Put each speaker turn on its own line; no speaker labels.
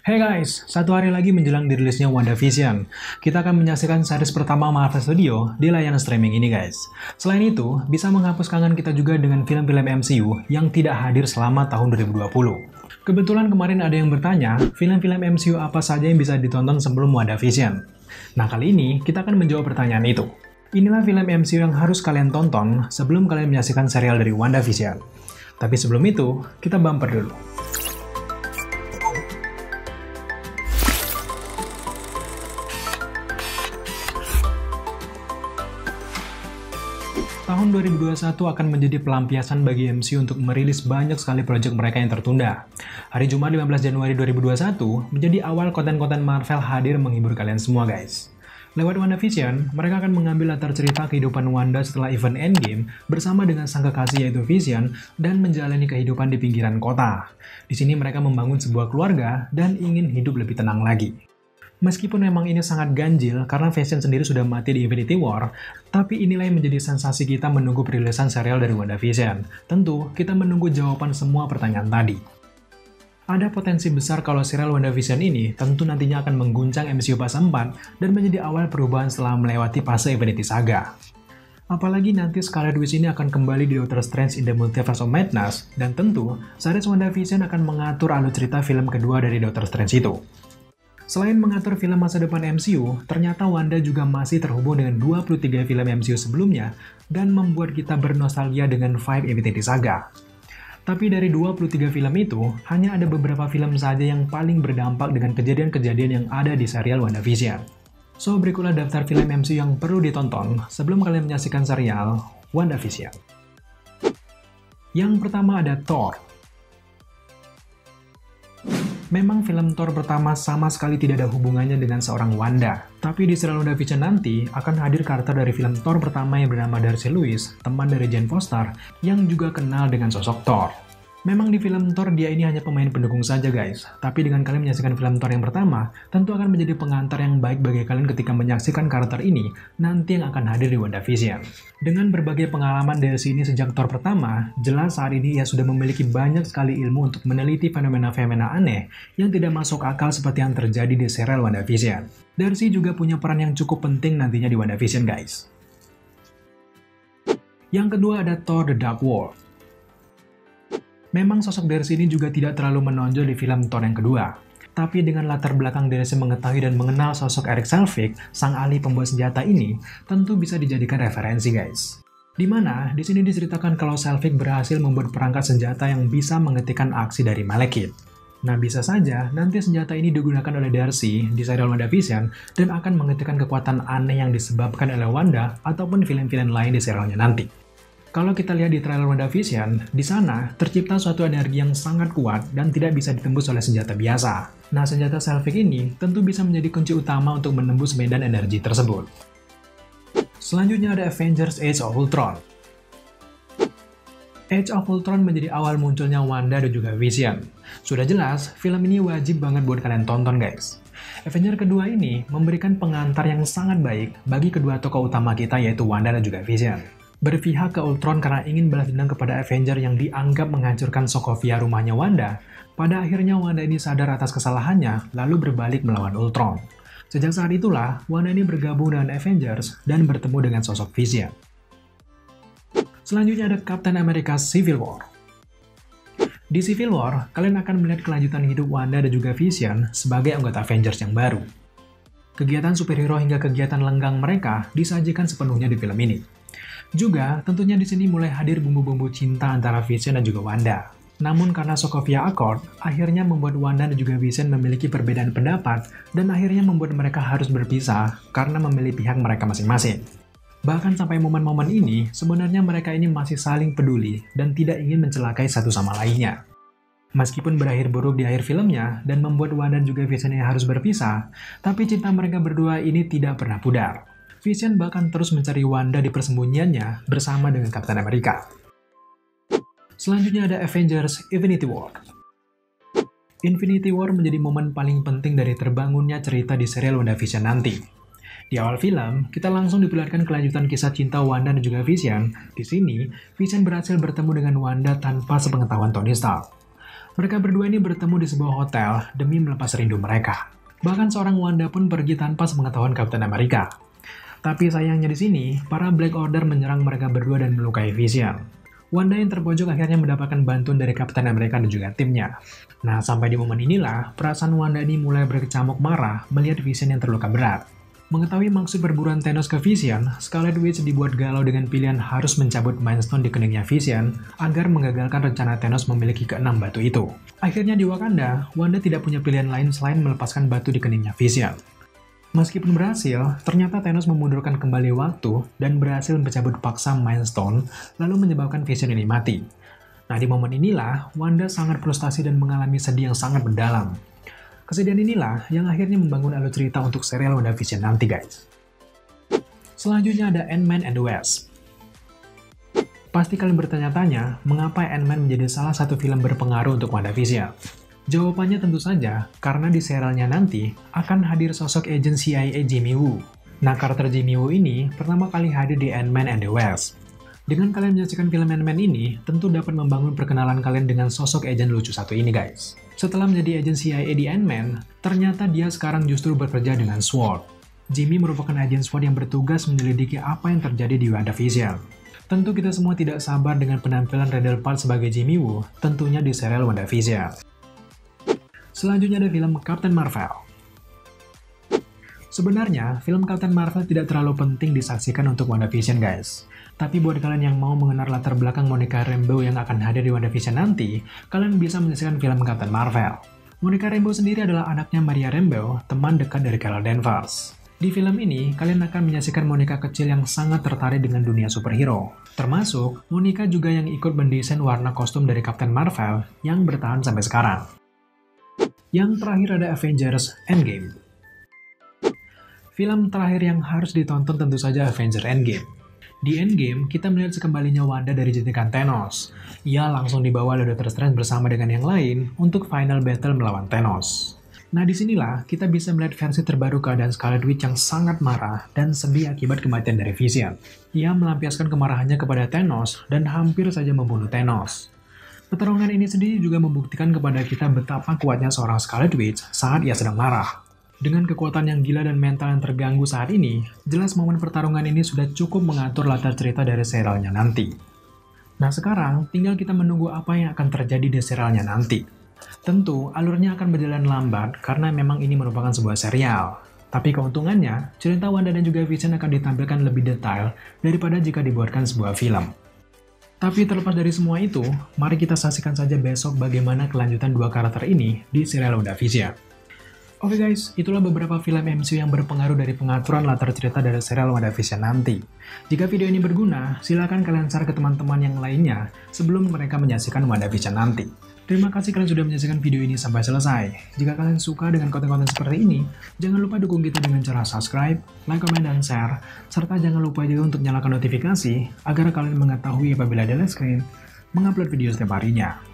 Hey guys, satu hari lagi menjelang dirilisnya WandaVision, kita akan menyaksikan series pertama Marvel Studio di layanan streaming ini guys. Selain itu, bisa menghapus kangen kita juga dengan film-film MCU yang tidak hadir selama tahun 2020. Kebetulan kemarin ada yang bertanya, film-film MCU apa saja yang bisa ditonton sebelum WandaVision? Nah kali ini, kita akan menjawab pertanyaan itu. Inilah film MCU yang harus kalian tonton sebelum kalian menyaksikan serial dari WandaVision. Tapi sebelum itu, kita bumper dulu. Tahun 2021 akan menjadi pelampiasan bagi MCU untuk merilis banyak sekali proyek mereka yang tertunda. Hari Jumat 15 Januari 2021 menjadi awal konten-konten Marvel hadir menghibur kalian semua guys. Lewat WandaVision, mereka akan mengambil latar cerita kehidupan Wanda setelah event Endgame bersama dengan sang kekasih yaitu Vision dan menjalani kehidupan di pinggiran kota. Di sini mereka membangun sebuah keluarga dan ingin hidup lebih tenang lagi. Meskipun memang ini sangat ganjil karena Vision sendiri sudah mati di Infinity War, tapi inilah yang menjadi sensasi kita menunggu perilisan serial dari WandaVision. Tentu, kita menunggu jawaban semua pertanyaan tadi. Ada potensi besar kalau serial WandaVision ini tentu nantinya akan mengguncang MCU fase 4 dan menjadi awal perubahan setelah melewati fase Infinity Saga. Apalagi nanti Scarlet Witch ini akan kembali di Doctor Strange in the Multiverse of Madness, dan tentu, series WandaVision akan mengatur alur cerita film kedua dari Doctor Strange itu. Selain mengatur film masa depan MCU, ternyata Wanda juga masih terhubung dengan 23 film MCU sebelumnya dan membuat kita bernostalgia dengan vibe Infinity Saga. Tapi dari 23 film itu, hanya ada beberapa film saja yang paling berdampak dengan kejadian-kejadian yang ada di serial WandaVision. So, berikutlah daftar film MCU yang perlu ditonton sebelum kalian menyaksikan serial WandaVision. Yang pertama ada Thor. Memang film Thor pertama sama sekali tidak ada hubungannya dengan seorang Wanda. Tapi di serial WandaVision nanti akan hadir karakter dari film Thor pertama yang bernama Darcy Lewis, teman dari Jane Foster, yang juga kenal dengan sosok Thor. Memang di film Thor dia ini hanya pemain pendukung saja guys, tapi dengan kalian menyaksikan film Thor yang pertama, tentu akan menjadi pengantar yang baik bagi kalian ketika menyaksikan karakter ini nanti yang akan hadir di WandaVision. Dengan berbagai pengalaman Darcy ini sejak Thor pertama, jelas saat ini ia sudah memiliki banyak sekali ilmu untuk meneliti fenomena-fenomena aneh yang tidak masuk akal seperti yang terjadi di serial WandaVision. Darcy juga punya peran yang cukup penting nantinya di WandaVision guys. Yang kedua ada Thor The Dark World. Memang sosok Darcy ini juga tidak terlalu menonjol di film Thor yang kedua. Tapi dengan latar belakang Darcy mengetahui dan mengenal sosok Erik Selvig, sang ahli pembuat senjata ini, tentu bisa dijadikan referensi guys. Dimana di sini diceritakan kalau Selvig berhasil membuat perangkat senjata yang bisa menghentikan aksi dari Malekith. Nah bisa saja nanti senjata ini digunakan oleh Darcy di serial WandaVision dan akan menghentikan kekuatan aneh yang disebabkan oleh Wanda ataupun film-film lain di serialnya nanti. Kalau kita lihat di trailer WandaVision, di sana tercipta suatu energi yang sangat kuat dan tidak bisa ditembus oleh senjata biasa. Nah, senjata Selvig ini tentu bisa menjadi kunci utama untuk menembus medan energi tersebut. Selanjutnya ada Avengers Age of Ultron. Age of Ultron menjadi awal munculnya Wanda dan juga Vision. Sudah jelas, film ini wajib banget buat kalian tonton guys. Avenger kedua ini memberikan pengantar yang sangat baik bagi kedua tokoh utama kita yaitu Wanda dan juga Vision. Berpihak ke Ultron karena ingin balas dendam kepada Avenger yang dianggap menghancurkan Sokovia rumahnya Wanda, pada akhirnya Wanda ini sadar atas kesalahannya lalu berbalik melawan Ultron. Sejak saat itulah, Wanda ini bergabung dengan Avengers dan bertemu dengan sosok Vision. Selanjutnya ada Captain America Civil War. Di Civil War, kalian akan melihat kelanjutan hidup Wanda dan juga Vision sebagai anggota Avengers yang baru. Kegiatan superhero hingga kegiatan lenggang mereka disajikan sepenuhnya di film ini. Juga, tentunya di sini mulai hadir bumbu-bumbu cinta antara Vision dan juga Wanda. Namun karena Sokovia Accord, akhirnya membuat Wanda dan juga Vision memiliki perbedaan pendapat dan akhirnya membuat mereka harus berpisah karena memilih pihak mereka masing-masing. Bahkan sampai momen-momen ini, sebenarnya mereka ini masih saling peduli dan tidak ingin mencelakai satu sama lainnya. Meskipun berakhir buruk di akhir filmnya dan membuat Wanda dan juga Vision yang harus berpisah, tapi cinta mereka berdua ini tidak pernah pudar. Vision bahkan terus mencari Wanda di persembunyiannya bersama dengan Captain America. Selanjutnya ada Avengers Infinity War. Infinity War menjadi momen paling penting dari terbangunnya cerita di serial WandaVision nanti. Di awal film, kita langsung diperlihatkan kelanjutan kisah cinta Wanda dan juga Vision. Di sini, Vision berhasil bertemu dengan Wanda tanpa sepengetahuan Tony Stark. Mereka berdua ini bertemu di sebuah hotel demi melepas rindu mereka. Bahkan seorang Wanda pun pergi tanpa sepengetahuan Captain America. Tapi sayangnya di sini, para Black Order menyerang mereka berdua dan melukai Vision. Wanda yang terpojok akhirnya mendapatkan bantuan dari Captain America dan juga timnya. Nah, sampai di momen inilah, perasaan Wanda ini mulai berkecamuk marah melihat Vision yang terluka berat. Mengetahui maksud perburuan Thanos ke Vision, Scarlet Witch dibuat galau dengan pilihan harus mencabut Mind Stone di keningnya Vision agar menggagalkan rencana Thanos memiliki keenam batu itu. Akhirnya di Wakanda, Wanda tidak punya pilihan lain selain melepaskan batu di keningnya Vision. Meskipun berhasil, ternyata Thanos memundurkan kembali waktu dan berhasil mencabut paksa Mind Stone, lalu menyebabkan Vision ini mati. Nah, di momen inilah, Wanda sangat frustasi dan mengalami sedih yang sangat mendalam. Kesedihan inilah yang akhirnya membangun alur cerita untuk serial WandaVision nanti, guys. Selanjutnya ada Ant-Man and the Wasp. Pasti kalian bertanya-tanya, mengapa Ant-Man menjadi salah satu film berpengaruh untuk WandaVision? Jawabannya tentu saja, karena di serialnya nanti akan hadir sosok agen CIA Jimmy Woo. Nah, karakter Jimmy Woo ini pertama kali hadir di Ant-Man and the Wasp. Dengan kalian menyaksikan film Ant-Man ini, tentu dapat membangun perkenalan kalian dengan sosok agen lucu satu ini, guys. Setelah menjadi agen CIA di Ant-Man, ternyata dia sekarang justru bekerja dengan SWORD. Jimmy merupakan agen SWORD yang bertugas menyelidiki apa yang terjadi di WandaVision. Tentu kita semua tidak sabar dengan penampilan Randall Park sebagai Jimmy Woo, tentunya di serial WandaVision. Selanjutnya ada film Captain Marvel. Sebenarnya, film Captain Marvel tidak terlalu penting disaksikan untuk WandaVision, guys. Tapi buat kalian yang mau mengenal latar belakang Monica Rambeau yang akan hadir di WandaVision nanti, kalian bisa menyaksikan film Captain Marvel. Monica Rambeau sendiri adalah anaknya Maria Rambeau, teman dekat dari Carol Danvers. Di film ini, kalian akan menyaksikan Monica kecil yang sangat tertarik dengan dunia superhero. Termasuk, Monica juga yang ikut mendesain warna kostum dari Captain Marvel yang bertahan sampai sekarang. Yang terakhir ada Avengers Endgame. Film terakhir yang harus ditonton tentu saja Avengers Endgame. Di Endgame, kita melihat sekembalinya Wanda dari jentikan Thanos. Ia langsung dibawa oleh Doctor Strange bersama dengan yang lain untuk final battle melawan Thanos. Nah, disinilah kita bisa melihat versi terbaru keadaan Scarlet Witch yang sangat marah dan sedih akibat kematian dari Vision. Ia melampiaskan kemarahannya kepada Thanos dan hampir saja membunuh Thanos. Pertarungan ini sendiri juga membuktikan kepada kita betapa kuatnya seorang Scarlet Witch saat ia sedang marah. Dengan kekuatan yang gila dan mental yang terganggu saat ini, jelas momen pertarungan ini sudah cukup mengatur latar cerita dari serialnya nanti. Nah, sekarang tinggal kita menunggu apa yang akan terjadi di serialnya nanti. Tentu, alurnya akan berjalan lambat karena memang ini merupakan sebuah serial. Tapi keuntungannya, cerita Wanda dan juga Vision akan ditampilkan lebih detail daripada jika dibuatkan sebuah film. Tapi terlepas dari semua itu, mari kita saksikan saja besok bagaimana kelanjutan dua karakter ini di serial WandaVision. Oke guys, itulah beberapa film MCU yang berpengaruh dari pengaturan latar cerita dari serial WandaVision nanti. Jika video ini berguna, silakan kalian share ke teman-teman yang lainnya sebelum mereka menyaksikan WandaVision nanti. Terima kasih kalian sudah menyaksikan video ini sampai selesai. Jika kalian suka dengan konten-konten seperti ini, jangan lupa dukung kita dengan cara subscribe, like, komen, dan share, serta jangan lupa juga untuk nyalakan notifikasi agar kalian mengetahui apabila Daily Screen mengupload video setiap harinya.